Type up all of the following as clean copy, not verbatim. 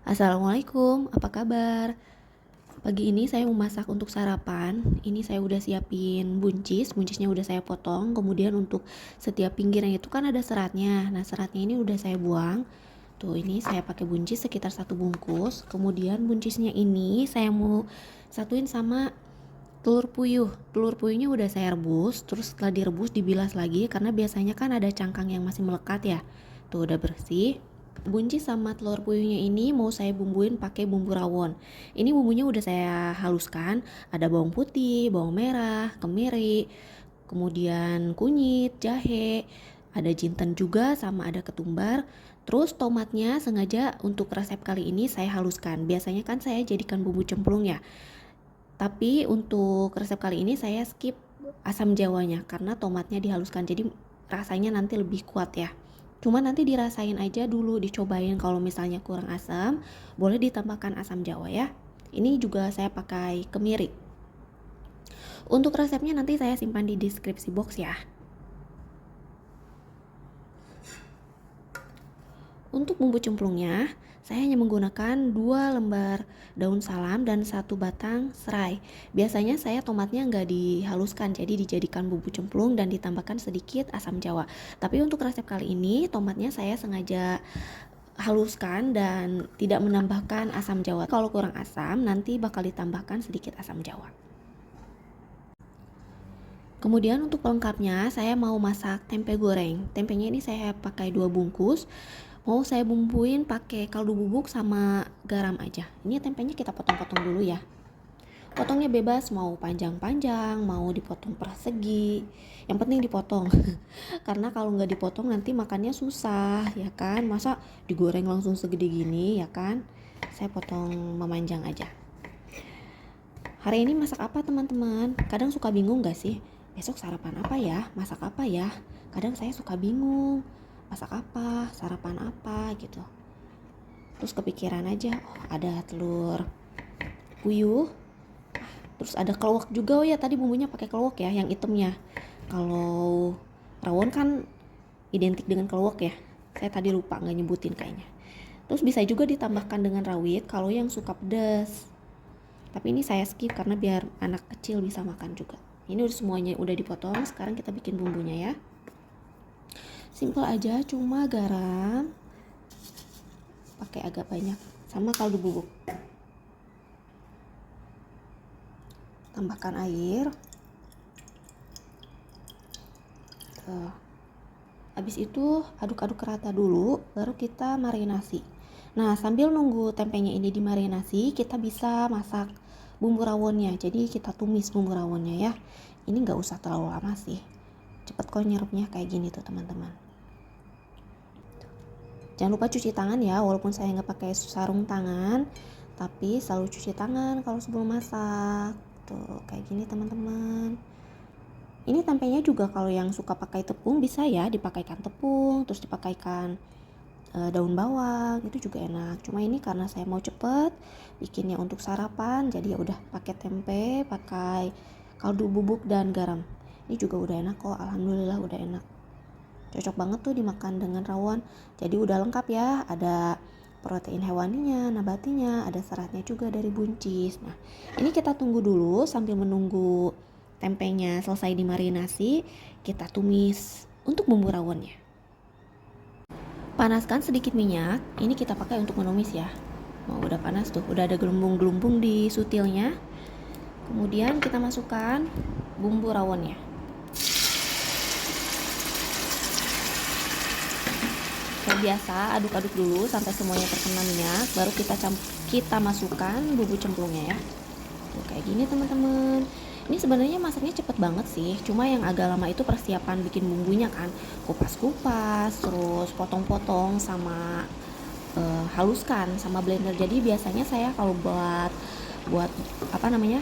Assalamualaikum, apa kabar? Pagi ini saya mau masak untuk sarapan. Ini saya udah siapin buncisnya udah saya potong. Kemudian untuk setiap pinggirnya itu kan ada seratnya. Nah, seratnya ini udah saya buang. Tuh, ini saya pakai buncis sekitar 1 bungkus. Kemudian buncisnya ini saya mau satuin sama telur puyuh. Telur puyuhnya udah saya rebus. Terus setelah direbus dibilas lagi karena biasanya kan ada cangkang yang masih melekat ya. Tuh, udah bersih. Buncis sama telur puyuhnya ini mau saya bumbuin pakai bumbu rawon. Ini bumbunya udah saya haluskan, ada bawang putih, bawang merah, kemiri, kemudian kunyit, jahe, ada jinten juga sama ada ketumbar. Terus tomatnya sengaja untuk resep kali ini saya haluskan. Biasanya kan saya jadikan bumbu cemplung ya. Tapi untuk resep kali ini saya skip asam jawanya karena tomatnya dihaluskan. Jadi rasanya nanti lebih kuat ya. Cuma nanti dirasain aja dulu, dicobain kalau misalnya kurang asam, boleh ditambahkan asam jawa ya. Ini juga saya pakai kemiri. Untuk resepnya nanti saya simpan di deskripsi box ya. Untuk bumbu cemplungnya, saya hanya menggunakan 2 lembar daun salam dan 1 batang serai. Biasanya saya tomatnya nggak dihaluskan, jadi dijadikan bumbu cemplung dan ditambahkan sedikit asam jawa. Tapi untuk resep kali ini, tomatnya saya sengaja haluskan dan tidak menambahkan asam jawa. Kalau kurang asam, nanti bakal ditambahkan sedikit asam jawa. Kemudian untuk pelengkapnya, saya mau masak tempe goreng. Tempenya ini saya pakai 2 bungkus. Mau saya bumbuin pakai kaldu bubuk sama garam aja. Ini tempenya kita potong-potong dulu ya. Potongnya bebas, mau panjang-panjang, mau dipotong persegi. Yang penting dipotong. Karena kalau nggak dipotong nanti makannya susah, ya kan? Masa digoreng langsung segede gini, ya kan? Saya potong memanjang aja. Hari ini masak apa teman-teman? Kadang suka bingung gak sih? Besok sarapan apa ya? Masak apa ya? Kadang saya suka bingung. Masak apa? Sarapan apa gitu. Terus kepikiran aja, oh ada telur puyuh. Terus ada keluak juga, oh ya tadi bumbunya pakai keluak ya, yang hitamnya. Kalau rawon kan identik dengan keluak ya. Saya tadi lupa nggak nyebutin kayaknya. Terus bisa juga ditambahkan dengan rawit kalau yang suka pedas. Tapi ini saya skip karena biar anak kecil bisa makan juga. Ini udah semuanya udah dipotong, sekarang kita bikin bumbunya ya. Simple aja, cuma garam pakai agak banyak sama kaldu bubuk. Tambahkan air. Tuh. Habis itu aduk-aduk rata dulu, baru kita marinasi. Nah, sambil nunggu tempenya ini dimarinasi, kita bisa masak bumbu rawonnya. Jadi kita tumis bumbu rawonnya ya. Ini nggak usah terlalu lama sih. Cepet kok nyerupnya kayak gini tuh teman-teman. Jangan lupa cuci tangan ya, walaupun saya nggak pakai sarung tangan, tapi selalu cuci tangan kalau sebelum masak. Tuh kayak gini teman-teman. Ini tempenya juga kalau yang suka pakai tepung bisa ya, dipakaikan tepung, terus dipakaikan daun bawang, itu juga enak. Cuma ini karena saya mau cepet bikinnya untuk sarapan, jadi ya udah pakai tempe, pakai kaldu bubuk dan garam. Ini juga udah enak kok, alhamdulillah udah enak. Cocok banget tuh dimakan dengan rawon. Jadi udah lengkap ya, ada protein hewaninya, nabatinya, ada seratnya juga dari buncis. Nah, ini kita tunggu dulu sambil menunggu tempenya selesai dimarinasi, kita tumis untuk bumbu rawonnya. Panaskan sedikit minyak, ini kita pakai untuk menumis ya. Oh, udah panas tuh, udah ada gelembung-gelembung di sutilnya. Kemudian kita masukkan bumbu rawonnya. Kayak biasa, aduk-aduk dulu sampai semuanya terkena minyak, baru kita masukkan bumbu cemplungnya ya. Tuh, kayak gini teman-teman. Ini sebenarnya masaknya cepet banget sih, cuma yang agak lama itu persiapan bikin bumbunya kan, kupas-kupas, terus potong-potong sama haluskan sama blender. Jadi biasanya saya kalau buat apa namanya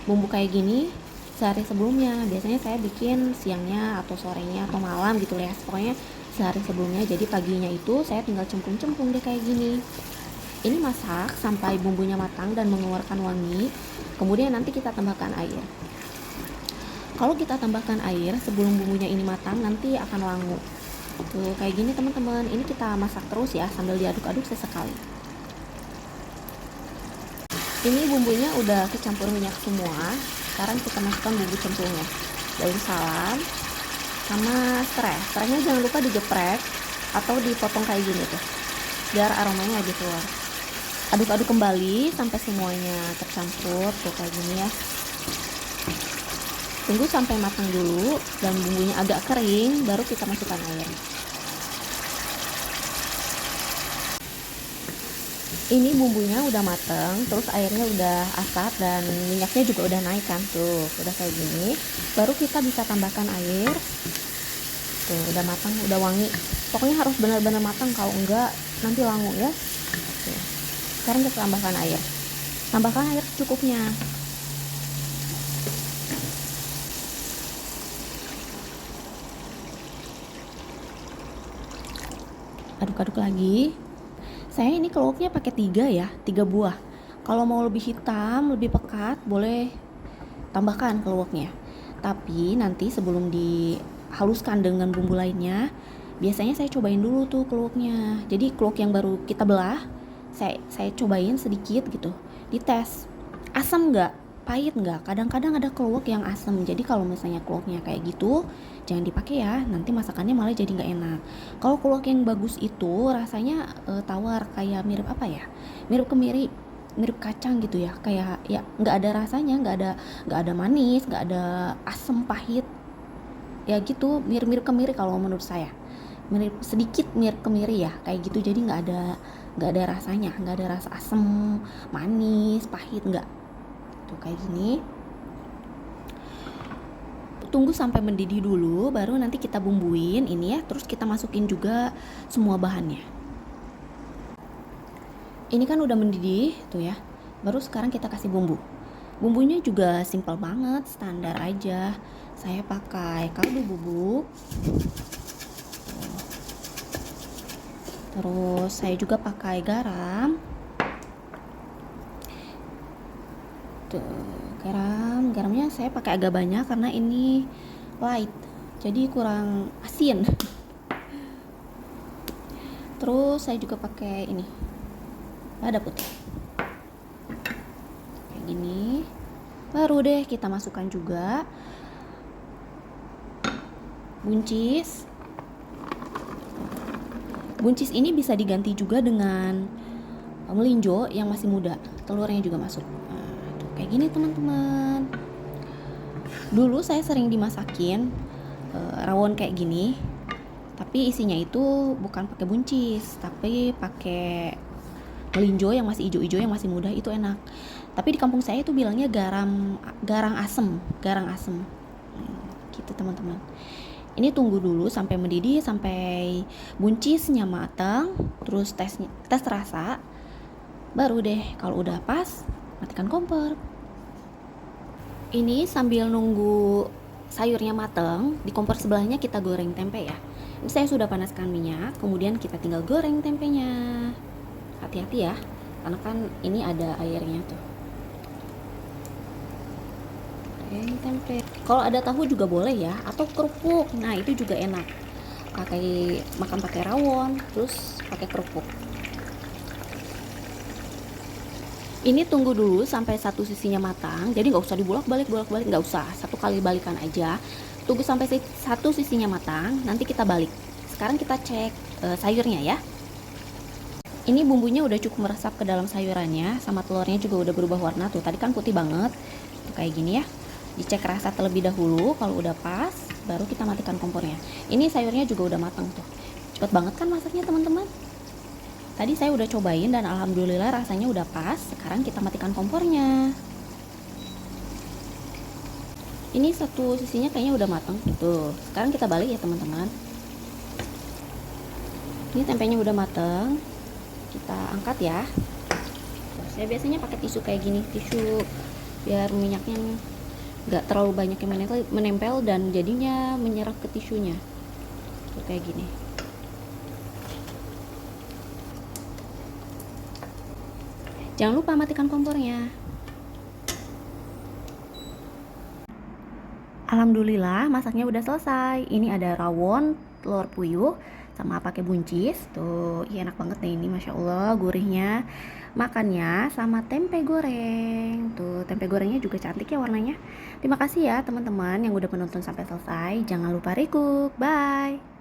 bumbu kayak gini sehari sebelumnya, biasanya saya bikin siangnya atau sorenya atau malam gitu ya, pokoknya sehari sebelumnya. Jadi paginya itu saya tinggal cemplung-cemplung deh kayak gini. Ini masak sampai bumbunya matang dan mengeluarkan wangi. Kemudian nanti kita tambahkan air. Kalau kita tambahkan air sebelum bumbunya ini matang, nanti akan langu. Tuh kayak gini teman-teman. Ini kita masak terus ya sambil diaduk-aduk sesekali. Ini bumbunya udah kecampur minyak semua. Sekarang kita masukkan bumbu cemplungnya, daun salam sama serai. Serainya jangan lupa digeprek atau dipotong kayak gini tuh, biar aromanya lebih keluar. Aduk-aduk kembali sampai semuanya tercampur tuh kayak gini ya. Tunggu sampai matang dulu dan bumbunya agak kering, baru kita masukkan air. Ini bumbunya udah mateng, terus airnya udah asap dan minyaknya juga udah naik kan tuh, udah kayak gini. Baru kita bisa tambahkan air. Tuh udah matang, udah wangi. Pokoknya harus benar-benar matang, kalau enggak nanti langu ya. Tuh. Sekarang kita tambahkan air. Tambahkan air secukupnya. Aduk-aduk lagi. Saya ini keluaknya pakai 3 ya, 3 buah. Kalau mau lebih hitam, lebih pekat, boleh tambahkan keluaknya. Tapi nanti sebelum dihaluskan dengan bumbu lainnya, biasanya saya cobain dulu tuh keluaknya. Jadi keluak yang baru kita belah, saya cobain sedikit gitu, dites asam nggak, pahit nggak. Kadang-kadang ada keluak yang asam, jadi kalau misalnya keluaknya kayak gitu jangan dipakai ya, nanti masakannya malah jadi nggak enak. Kalau keluak yang bagus itu rasanya tawar, kayak mirip apa ya, mirip kemiri, mirip kacang gitu ya, kayak ya nggak ada rasanya, nggak ada manis, nggak ada asam pahit ya gitu, mirip-mirip kemiri kalau menurut saya, mirip sedikit mirip kemiri ya kayak gitu. Jadi nggak ada rasanya, nggak ada rasa asam, manis, pahit, nggak. Tuh kayak gini. Tunggu sampai mendidih dulu, baru nanti kita bumbuin ini ya, terus kita masukin juga semua bahannya. Ini kan udah mendidih tuh ya, baru sekarang kita kasih bumbu. Bumbunya juga simple banget, standar aja. Saya pakai kaldu bubuk, terus saya juga pakai garam. Tuh, garamnya saya pakai agak banyak karena ini light, jadi kurang asin. Terus saya juga pakai ini lada putih kayak gini. Baru deh kita masukkan juga buncis. Buncis ini bisa diganti juga dengan melinjo yang masih muda, telurnya juga masuk. Nah, tuh kayak gini teman-teman. Dulu saya sering dimasakin rawon kayak gini, tapi isinya itu bukan pakai buncis, tapi pakai melinjo yang masih hijau-hijau, yang masih muda, itu enak. Tapi di kampung saya itu bilangnya garang asem. Gitu teman-teman. Ini tunggu dulu sampai mendidih, sampai buncisnya matang, terus tes rasa. Baru deh kalau udah pas, matikan kompor. Ini sambil nunggu sayurnya matang, di kompor sebelahnya kita goreng tempe ya. Ini saya sudah panaskan minyak, kemudian kita tinggal goreng tempenya. Hati-hati ya, karena kan ini ada airnya tuh. Goreng tempe. Kalau ada tahu juga boleh ya, atau kerupuk. Nah itu juga enak. Makan pakai rawon, terus pakai kerupuk. Ini tunggu dulu sampai satu sisinya matang, jadi nggak usah dibolak-balik, nggak usah, satu kali balikan aja. Tunggu sampai satu sisinya matang, nanti kita balik. Sekarang kita cek sayurnya ya. Ini bumbunya udah cukup meresap ke dalam sayurannya, sama telurnya juga udah berubah warna tuh. Tadi kan putih banget, tuh kayak gini ya. Dicek rasa terlebih dahulu, kalau udah pas, baru kita matikan kompornya. Ini sayurnya juga udah matang tuh. Cepet banget kan masaknya teman-teman? Tadi saya udah cobain dan alhamdulillah rasanya udah pas. Sekarang kita matikan kompornya. Ini satu sisinya kayaknya udah matang. Tuh, sekarang kita balik ya teman-teman. Ini tempenya udah matang. Kita angkat ya. Saya biasanya pakai tisu kayak gini, tisu biar minyaknya nggak terlalu banyak yang menempel dan jadinya menyerap ke tisunya. Tuh kayak gini. Jangan lupa matikan kompornya. Alhamdulillah masaknya udah selesai. Ini ada rawon, telur puyuh, sama pakai buncis. Tuh, iya enak banget nih ini, Masya Allah, gurihnya. makannya sama tempe goreng. Tuh, tempe gorengnya juga cantik ya warnanya. Terima kasih ya teman-teman yang udah menonton sampai selesai. Jangan lupa recook. Bye.